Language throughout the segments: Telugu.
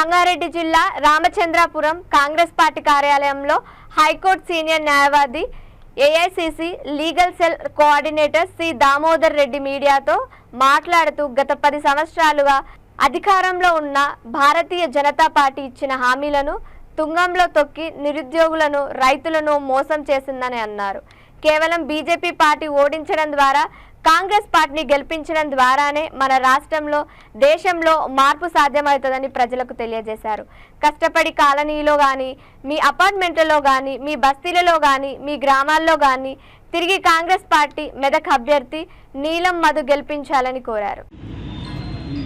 సంగారెడ్డి జిల్లా రామచంద్రాపురం కాంగ్రెస్ పార్టీ కార్యాలయంలో హైకోర్టు సీనియర్ న్యాయవాది AICC legal cell coordinator C Damodar Reddy మీడియాతో మాట్లాడుతూ గత 10 సంవత్సరాలుగా అధికారంలో ఉన్న భారతీయ జనతా పార్టీ ఇచ్చిన హామీలను తుంగంలో తొక్కి నిరుద్యోగులను రైతులను మోసం చేసిందని అన్నారు. కేవలం బీజేపీ పార్టీ ఓడించడం ద్వారా కాంగ్రెస్ పార్టీని గెలిపించడం ద్వారానే మన రాష్ట్రంలో దేశంలో మార్పు సాధ్యమవుతుందని ప్రజలకు తెలియజేశారు. కష్టపడి కాలనీలో కానీ మీ అపార్ట్మెంట్లలో కానీ మీ బస్తీలలో కానీ మీ గ్రామాల్లో కానీ తిరిగి కాంగ్రెస్ పార్టీ మెదక్ అభ్యర్థి నీలం మధు గెలిపించాలని కోరారు. ఈ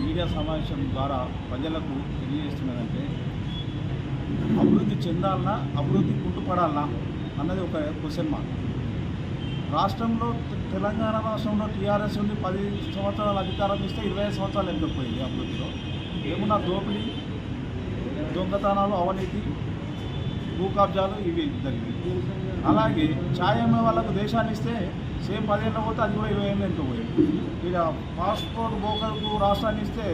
మీడియా సమావేశం ద్వారా ప్రజలకు తెలియజేస్తున్నదంటే అభివృద్ధి చెందాలన్నా అభివృద్ధి కుంటుపడాలన్నా అన్నది ఒక క్వశ్చన్ మార్క్. రాష్ట్రంలో తెలంగాణ రాష్ట్రంలో టీఆర్ఎస్ ఉండి 10 సంవత్సరాల అధికారం ఇస్తే 25 సంవత్సరాలు ఎంతపోయింది అభివృద్ధిలో. ఏమన్నా దోపిడీ, దొంగతనాలు, అవినీతి, భూ కబ్జాలు ఇవి జరిగింది. అలాగే ఛాయమ్మ వాళ్ళకు దేశాన్ని ఇస్తే సేమ్ 10 ఏళ్ళ పోతే అది కూడా 20 ఏళ్ళు ఎంతో పోయింది. ఇక పాస్పోర్ట్ బోకర్కు రాష్ట్రాన్ని ఇస్తే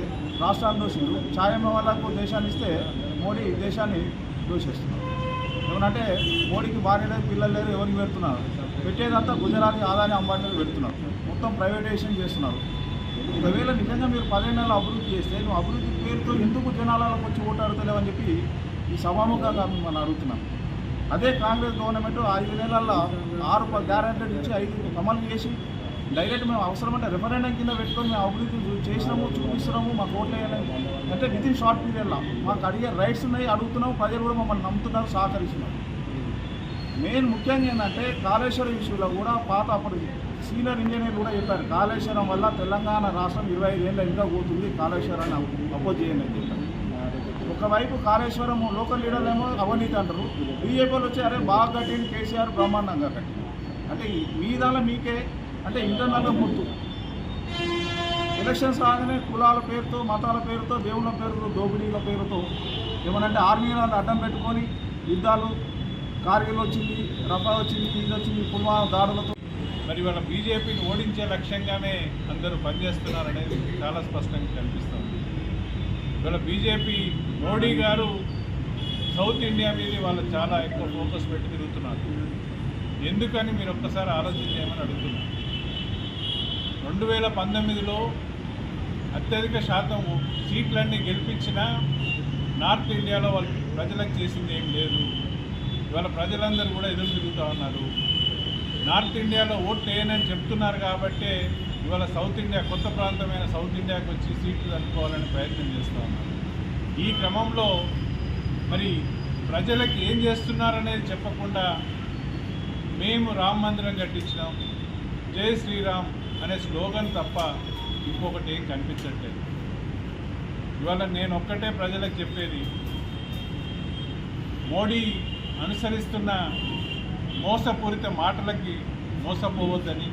రాష్ట్రాన్ని దోషిండు, ఛాయమ్మ వాళ్ళకు దేశాన్ని ఇస్తే మోడీ దేశాన్ని దోషిస్తున్నారు. ఏమనంటే మోడీకి భార్య లేదు, పిల్లలు లేరు, ఎవరికి పెడుతున్నారు? పెట్టేదంతా గుజరాత్ ఆదాని అంబానీ పెడుతున్నారు. మొత్తం ప్రైవేటైజేషన్ చేస్తున్నారు. ఒకవేళ నిజంగా మీరు 10 ఏళ్ళ అభివృద్ధి చేస్తే నువ్వు అభివృద్ధి పేరుతో ఎందుకు జనాలకు వచ్చి ఓటాడుతలేవు అని చెప్పి ఈ సభాముఖంగా మనం అడుగుతున్నాం. అదే కాంగ్రెస్ గవర్నమెంట్ 5 నెలల్లో 6 గ్యారెంటీలు ఇచ్చి 5 అమలు చేసి డైరెక్ట్ మేము అవసరమంటే రెఫరెండం కింద పెట్టుకొని మేము అభివృద్ధి చేసినాము, చూపిస్తున్నాము, మాకు ఓట్లు వేయాలని అంటే వితిన్ షార్ట్ పీరియడ్లో మాకు అడిగే రైట్స్ ఉన్నాయి, అడుగుతున్నాము. ప్రజలు కూడా మమ్మల్ని నమ్ముతున్నారు, సహకరిస్తున్నారు. మెయిన్ ముఖ్యంగా ఏంటంటే కాళేశ్వరం ఇష్యూలో కూడా పాత అప్పుడు సీనియర్ ఇంజనీర్ కూడా చెప్పారు, కాళేశ్వరం వల్ల తెలంగాణ రాష్ట్రం 25 ఏళ్ళ ఇంకా పోతుంది, కాళేశ్వరాన్ని అపోజ్ చేయండి అని చెప్పారు. ఒకవైపు కాళేశ్వరం లోకల్ లీడర్లు ఏమో అవినీతి అంటారు, బీజేపీలు వచ్చి అరే బాగా కట్టింది కేసీఆర్ బ్రహ్మాండంగా కట్టింది అంటే మీ దానిలో మీకే అంటే ఇంటర్నల్గా ముద్దు. ఎలక్షన్స్ రాగానే కులాల పేరుతో, మతాల పేరుతో, దేవుళ్ళ పేరుతో, దోపిడీల పేరుతో ఏమనంటే ఆర్మీ వాళ్ళు అడ్డం పెట్టుకొని యుద్ధాలు, కార్గిల్ వచ్చింది, రఫా వచ్చింది, ఇది వచ్చింది, పుల్వామా దాడులతో మరి వాళ్ళ బీజేపీని ఓడించే లక్ష్యంగానే అందరూ పనిచేస్తున్నారు అనేది చాలా స్పష్టంగా కనిపిస్తుంది. ఇవాళ బీజేపీ మోడీ గారు సౌత్ ఇండియా మీద వాళ్ళు చాలా ఎక్కువ ఫోకస్ పెట్టి తిరుగుతున్నారు. ఎందుకని మీరు ఒక్కసారి ఆలోచన చేయమని అడుగుతున్నారు. 2019లో అత్యధిక శాతం సీట్లన్నీ గెలిపించినా నార్త్ ఇండియాలో వాళ్ళు ప్రజలకు చేసింది ఏం లేదు. ఇవాళ ప్రజలందరూ కూడా ఎదురు తిరుగుతూ ఉన్నారు. నార్త్ ఇండియాలో ఓట్లు వేయనని చెప్తున్నారు కాబట్టే ఇవాళ సౌత్ ఇండియా, కొత్త ప్రాంతమైన సౌత్ ఇండియాకి వచ్చి సీట్లు అనుకోవాలని ప్రయత్నం చేస్తూ ఉన్నారు. ఈ క్రమంలో మరి ప్రజలకు ఏం చేస్తున్నారనేది చెప్పకుండా మేము రామ మందిరం కట్టించినాం, జై శ్రీరామ్ అనే స్లోగన్ తప్ప ఇంకొకటి ఏం కనిపించట్లేదు. ఇవాళ నేను ఒక్కటే ప్రజలకు చెప్పేది, మోడీ అనుసరిస్తున్న మోసపూరిత మాటలకి మోసపోవద్దని.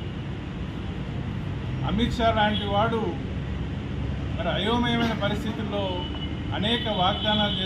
అమిత్ షా లాంటి వాడు మరి అయోమయమైన పరిస్థితుల్లో అనేక వాగ్దానాలు